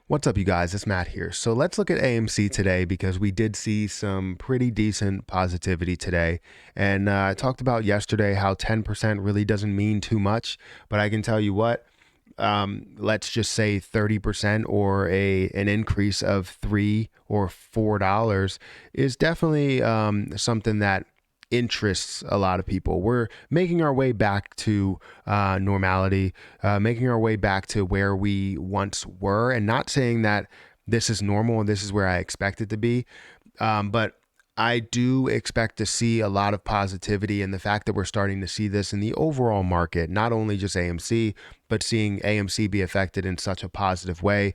What's up, you guys? It's Matt here. So let's look at AMC today because we did see some pretty decent positivity today. And I talked about yesterday how 10% really doesn't mean too much, but I can tell you what, let's just say 30% or an increase of $3 or $4 is definitely something that interests a lot of people. We're making our way back to normality, making our way back to where we once were, and not saying that this is normal and this is where I expect it to be, but I do expect to see a lot of positivity in the fact that we're starting to see this in the overall market, not only just AMC, but seeing AMC be affected in such a positive way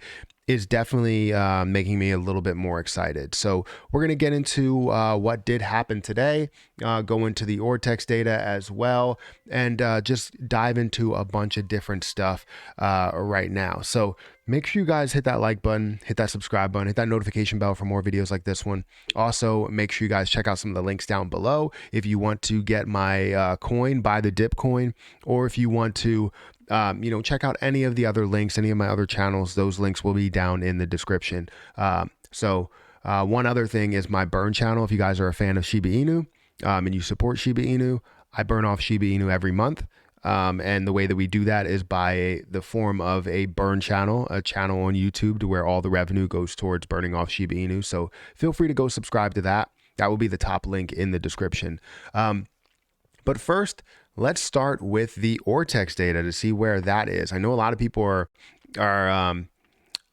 is definitely making me a little bit more excited. So we're going to get into what did happen today, go into the Ortex data as well, and just dive into a bunch of different stuff right now. So make sure you guys hit that like button, hit that subscribe button, hit that notification bell for more videos like this one. Also, make sure you guys check out some of the links down below if you want to get my coin, buy the dip coin, or if you want to check out any of the other links, any of my other channels. Those links will be down in the description. One other thing is my burn channel. If you guys are a fan of Shiba Inu and you support Shiba Inu, I burn off Shiba Inu every month. And the way that we do that is by the form of a burn channel, a channel on YouTube to where all the revenue goes towards burning off Shiba Inu. So feel free to go subscribe to that. That will be the top link in the description. But first, let's start with the Ortex data to see where that is. I know a lot of people are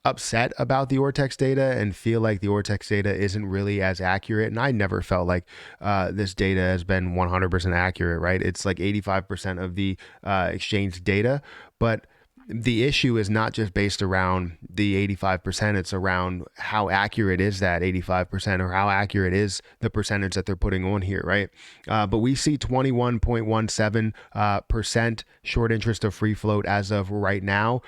upset about the Ortex data and feel like the Ortex data isn't really as accurate. And I never felt like this data has been 100% accurate, right? It's like 85% of the exchange data, but the issue is not just based around the 85%, it's around how accurate is that 85% or how accurate is the percentage that they're putting on here, right? But we see 21.17% short interest of free float as of right now.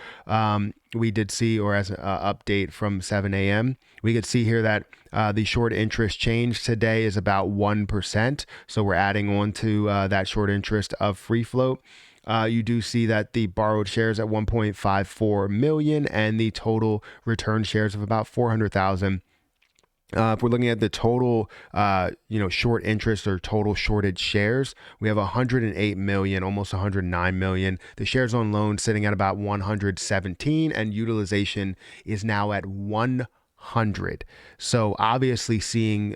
We did see, or as an update from 7 a.m., we could see here that the short interest change today is about 1%. So we're adding on to that short interest of free float. You do see that the borrowed shares at 1.54 million and the total return shares of about 400,000. If we're looking at the total, short interest or total shorted shares, we have 108 million, almost 109 million. The shares on loan sitting at about 117, and utilization is now at 100. So obviously seeing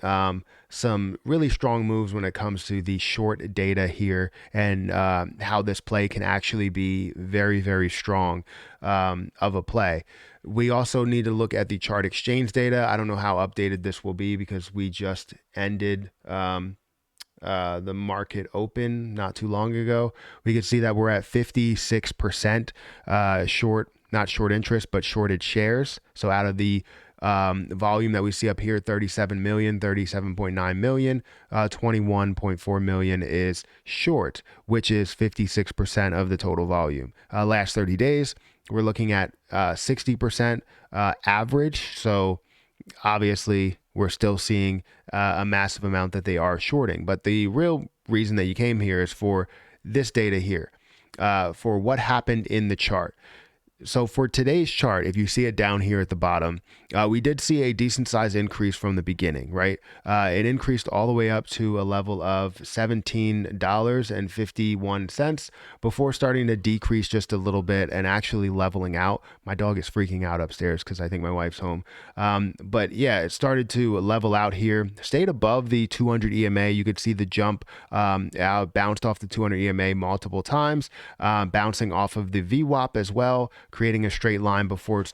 some really strong moves when it comes to the short data here, and how this play can actually be very, very strong of a play. We also need to look at the chart exchange data. I don't know how updated this will be because we just ended the market open not too long ago. We can see that we're at 56% short, not short interest, but shorted shares. So out of the volume that we see up here, 37 million, 37.9 million, 21.4 million is short, which is 56% of the total volume. Last 30 days, we're looking at 60% average. So obviously we're still seeing a massive amount that they are shorting. But the real reason that you came here is for this data here, for what happened in the chart. So for today's chart, if you see it down here at the bottom, we did see a decent size increase from the beginning, right? It increased all the way up to a level of $17.51 before starting to decrease just a little bit and actually leveling out. My dog is freaking out upstairs because I think my wife's home. But yeah, it started to level out here, stayed above the 200 EMA. You could see the jump bounced off the 200 EMA multiple times, bouncing off of the VWAP as well, creating a straight line before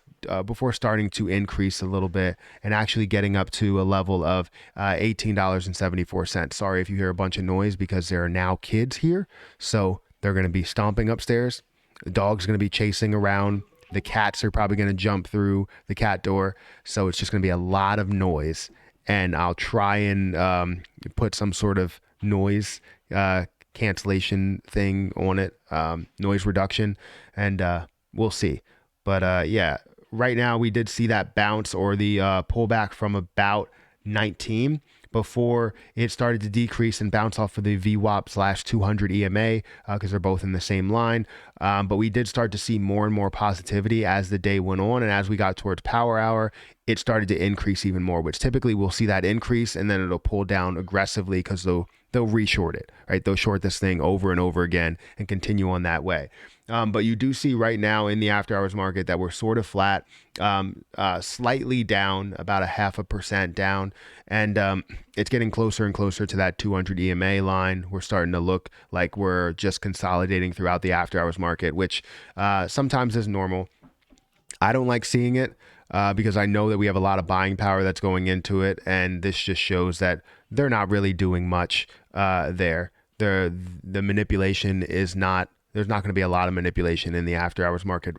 starting to increase a little bit and actually getting up to a level of $18.74. Sorry if you hear a bunch of noise because there are now kids here, so they're going to be stomping upstairs. The dog's going to be chasing around. The cats are probably going to jump through the cat door, so it's just going to be a lot of noise. And I'll try and put some sort of noise cancellation thing on it, noise reduction, and we'll see. But yeah, right now we did see that bounce or the pullback from about 19, before it started to decrease and bounce off of the VWAP/200 EMA because they're both in the same line. But we did start to see more and more positivity as the day went on. And as we got towards power hour, it started to increase even more, which typically we'll see that increase and then it'll pull down aggressively because they'll reshort it, right? They'll short this thing over and over again and continue on that way. But you do see right now in the after hours market that we're sort of flat, slightly down, about 0.5% down. And it's getting closer and closer to that 200 EMA line. We're starting to look like we're just consolidating throughout the after hours market, which sometimes is normal. I don't like seeing it because I know that we have a lot of buying power that's going into it. And this just shows that they're not really doing much there. The manipulation is not, there's not going to be a lot of manipulation in the after hours market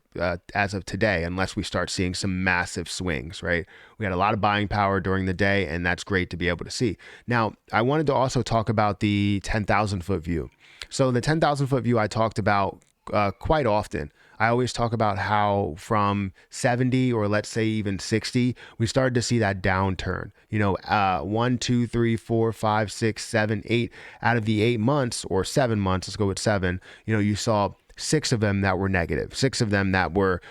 as of today, unless we start seeing some massive swings, right? We had a lot of buying power during the day, and that's great to be able to see. Now, I wanted to also talk about the 10,000 foot view. So the 10,000 foot view I talked about quite often. I always talk about how from 70 or let's say even 60, we started to see that downturn. 1, 2, 3, 4, 5, 6, 7, 8 out of the 8 months or 7 months, let's go with 7, you saw 6 of them that were negative, 6 of them that were,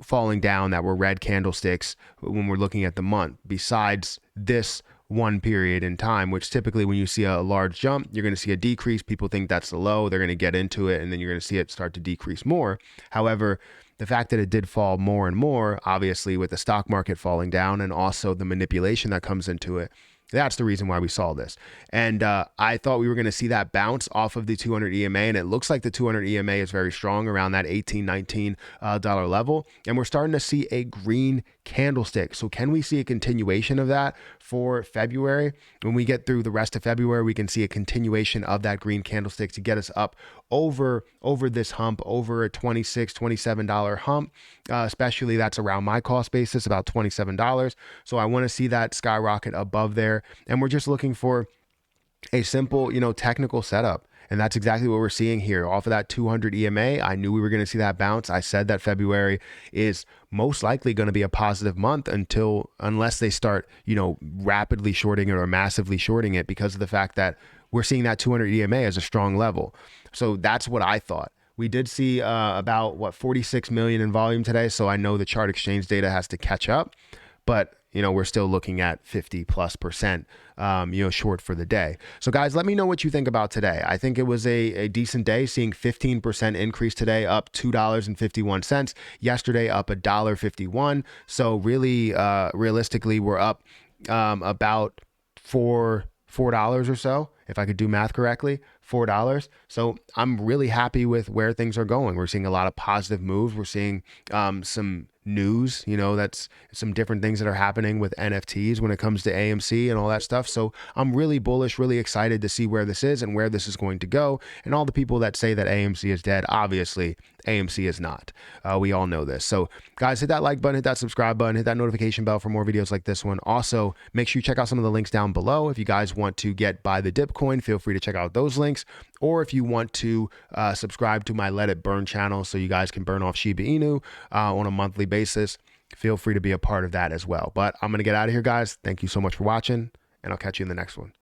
falling down, that were red candlesticks when we're looking at the month, besides this one period in time, which typically when you see a large jump, you're going to see a decrease. People think that's the low. They're going to get into it, and then you're going to see it start to decrease more. However, the fact that it did fall more and more, obviously with the stock market falling down and also the manipulation that comes into it, that's the reason why we saw this. And I thought we were going to see that bounce off of the 200 EMA, and it looks like the 200 EMA is very strong around that $18, $19 level. And we're starting to see a green candlestick. So can we see a continuation of that for February? When we get through the rest of February, we can see a continuation of that green candlestick to get us up over this hump, over a $26, $27 hump, especially that's around my cost basis, about $27. So I want to see that skyrocket above there. And we're just looking for a simple, technical setup. And that's exactly what we're seeing here. Off of that 200 EMA, I knew we were going to see that bounce. I said that February is most likely going to be a positive month unless they start, rapidly shorting it or massively shorting it, because of the fact that we're seeing that 200 EMA as a strong level. So that's what I thought. We did see about 46 million in volume today. So I know the chart exchange data has to catch up, but we're still looking at 50+%, short for the day. So guys, let me know what you think about today. I think it was a decent day, seeing 15% increase today, up $2.51. Yesterday, up $1.51. So really, realistically, we're up about $4 or so, if I could do math correctly, $4. So I'm really happy with where things are going. We're seeing a lot of positive moves. We're seeing some news, that's some different things that are happening with NFTs when it comes to AMC and all that stuff. So I'm really bullish, really excited to see where this is and where this is going to go. And all the people that say that AMC is dead, obviously AMC is not. We all know this. So guys, hit that like button, hit that subscribe button, hit that notification bell for more videos like this one. Also, make sure you check out some of the links down below. If you guys want to get buy the dip coin, feel free to check out those links. Or if you want to subscribe to my Let It Burn channel so you guys can burn off Shiba Inu on a monthly basis, feel free to be a part of that as well. But I'm going to get out of here, guys. Thank you so much for watching, and I'll catch you in the next one.